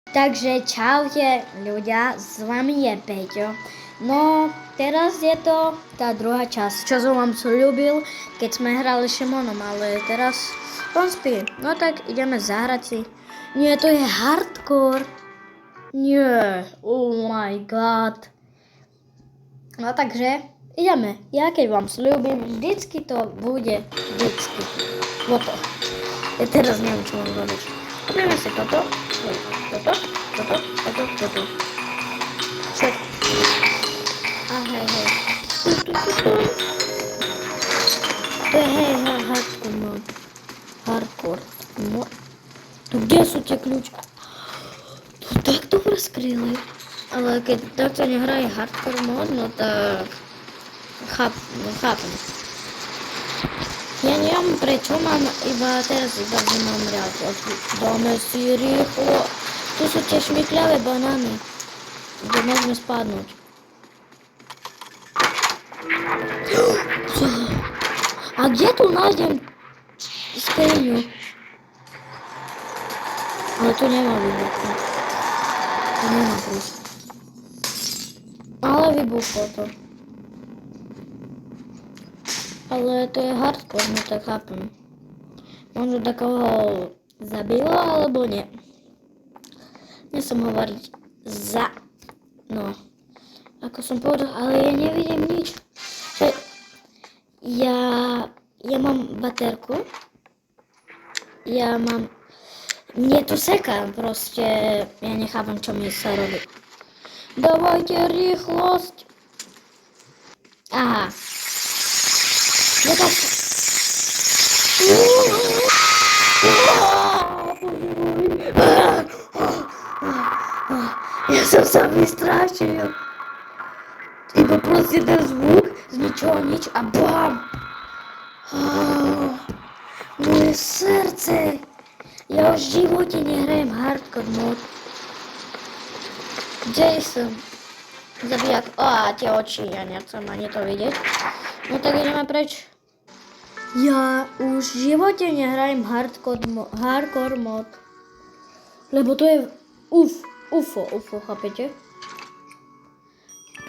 Takže čaute ľudia, s vami je Peťo. No, teraz je to tá druhá časť, čo som vám slúbil, keď sme hrali Šimonom, ale teraz on spí. No tak ideme zahrať si. Nie, to je hardcore. Nie, oh my god. No takže ideme. Ja keď vám slúbim, vždycky to bude vždycky. Toto. Ja teraz neviem, čo mám robiť. Poďme si toto. Toto. Všetko. A hej. To je hardcore mod. To kde sú tie kľúče? To tak dobre skryli. Ale keď takto nehraje hardcore mod, no tak chápem. Ja neviem prečo mám teraz mám rád. Dáme si rýchlo. Tu sú tie šmykľavé banány, kde môžeme spadnúť. A kde tu nájdem skriňu? Ale tu nemá vybuchlo. Tu nemá prísť. Ale vybuchlo to. Ale to je hardcore, no tak chápem. Možno takoho zabilo, alebo nie. Nesom hovoriť za. No. Ako som povedal, ale ja nevidím nič. Ja mám baterku. Mne tu seká, proste. Ja nechápam, čo mi sa robí. Dávajte rýchlosť. Aha. Ja som sa vystrašil. Iba proste ten zvuk z ničoho nič a bam! Moje srdce! Ja už v živote nehrajem hardcore mod. Jason. Zabijak. Tie oči, ja nechcem ani to vidieť. No tak ideme preč. Ja už v živote nehrajem hardcore mod. Lebo to je UFO, chápete?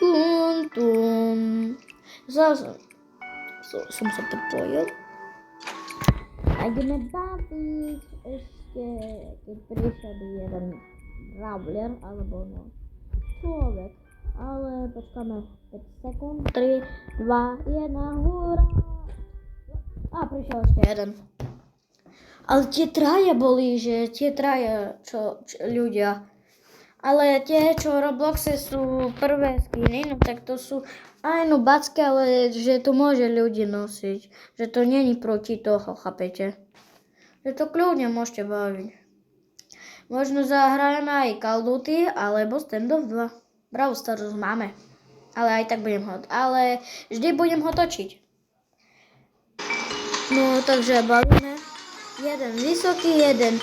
Tum. Zase som sa pripojil. A ideme baviť ešte, keď prišiel jeden brawler, alebo no, človek. Ale počkáme 5 sekúnd, 3, 2, 1, hurá! A prišiel ešte jeden. Ale tie traja boli, že tie traja, čo ľudia. Ale tie, čo v Robloxe sú prvé skiny, no tak to sú aj no backy, ale že to môže ľudí nosiť. Že to není proti toho, chápete? Že to kľudne môžete baviť. Možno zahrajeme aj Call of Duty, alebo Standoff 2. Brawl Stars máme. Ale aj tak ale vždy budem ho točiť. No, takže bavíme. Jeden vysoký, jeden.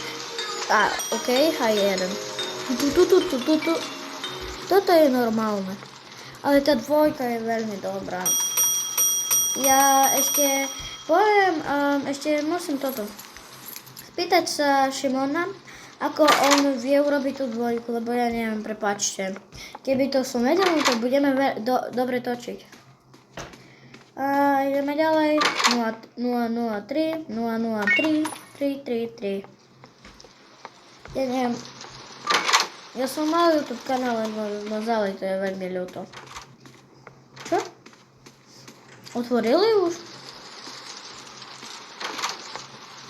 Okej, aj jeden. Toto je normálne. Ale tá dvojka je veľmi dobrá. Ja ešte poviem, ešte musím toto. Spýtať sa Šimona, ako on vie urobiť tú dvojku, lebo ja neviem, prepáčte. Keby to som vedel, tak budeme dobre točiť. A ideme ďalej. 003, 003, 333. Ja neviem. Ja som mal YouTube kanál, ale naozaj to je veľmi ľúto. Čo? Otvorili už?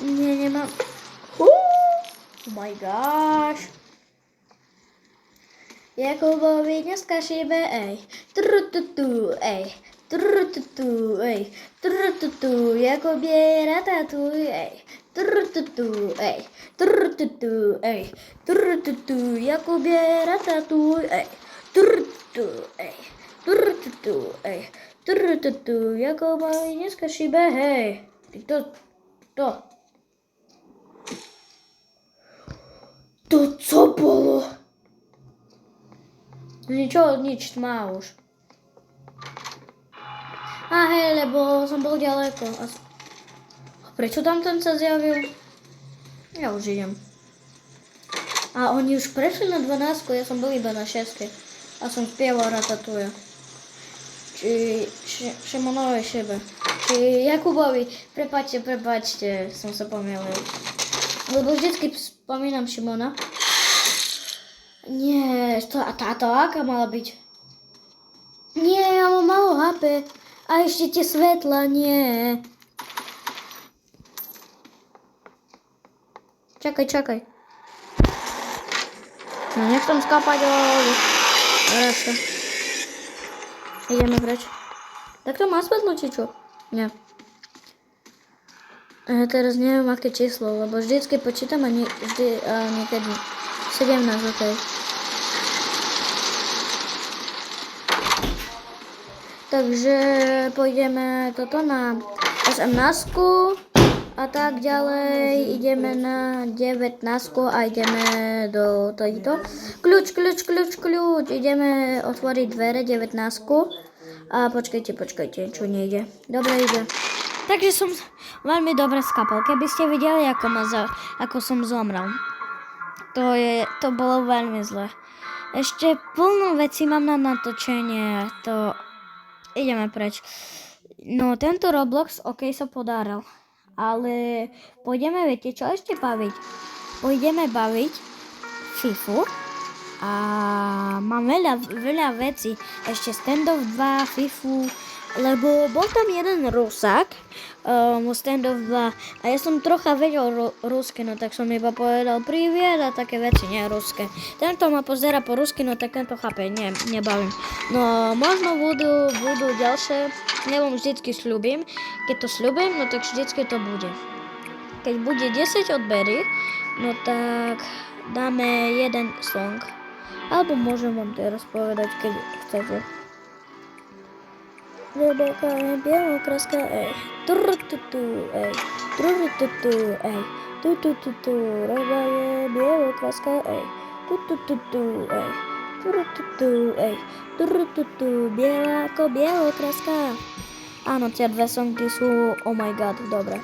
Nie, nemám. Oh my gosh. Jakubovi dneska šíbe, ej. Ej. Jakub je ratatuj, ej. Ej. Jakub je ratatuj, ej. Jakubovi dneska šíbe, hej. To co bolo? Nič tmá už. Hej, lebo som bol ďaleko. Prečo tam ten sa zjavil? Ja už idem. A oni už prešli na 12, ja som bol iba na 6. A som spieval Ratatouille. Či Šimonovej šebe. Či Jakubovi. Prepáčte, som sa pomýlil. Lebo vždycky spomínam Šimona. Nie, táto aká mala byť? Nie, ja mám malo HP. A ešte tie svetla, nie. Čakaj. No nechcem skápať, Raška. Ideme preč. Tak to má svetlo, či čo? Nie. Ja teraz neviem, aké číslo, lebo vždycky počítam a niekedy 17, ok. Takže pôjdeme toto na 18 a tak ďalej. Ideme na 19 a ideme do tohto. Kľúč. Ideme otvoriť dvere 19. A počkajte, čo nejde. Dobre ide. Takže som veľmi dobre skápal. Keby ste videli, ako som zomrel. To bolo veľmi zle. Ešte plno vecí mám na natočenie. Ideme preč. No tento Roblox, ok, sa podaril. Ale pôjdeme, viete čo ešte baviť? Pôjdeme baviť FIFU. A mám veľa vecí. Ešte Standoff 2, FIFU. Lebo bol tam jeden Rusák, Standoff 2. A ja som trocha vedel rusky, no tak som iba povedal priviet a také veci, nie ruské. Tento ma pozera po rusky, no tak tento chápe, nebavím. No možno budú ďalšie, neviem, vždycky sľubím. Keď to sľubím, no tak vždycky to bude. Keď bude 10 odbery, no tak dáme jeden song. Alebo môžem vám teraz povedať, keď chcete. Rebeka je bielokraska, ej. Ej. Ej. Reba je bielokraska, ej. Ej. Biela ako bielokraska. Áno, tie dve songy sú, oh my god, dobre.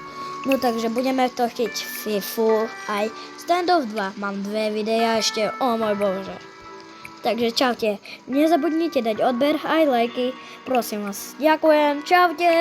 No takže budeme točiť FIFU aj Standoff 2. Mám 2 videá ešte, oh môj bože. Takže čaute, nezabudnite dať odber aj lajky, prosím vás. Ďakujem, čaute.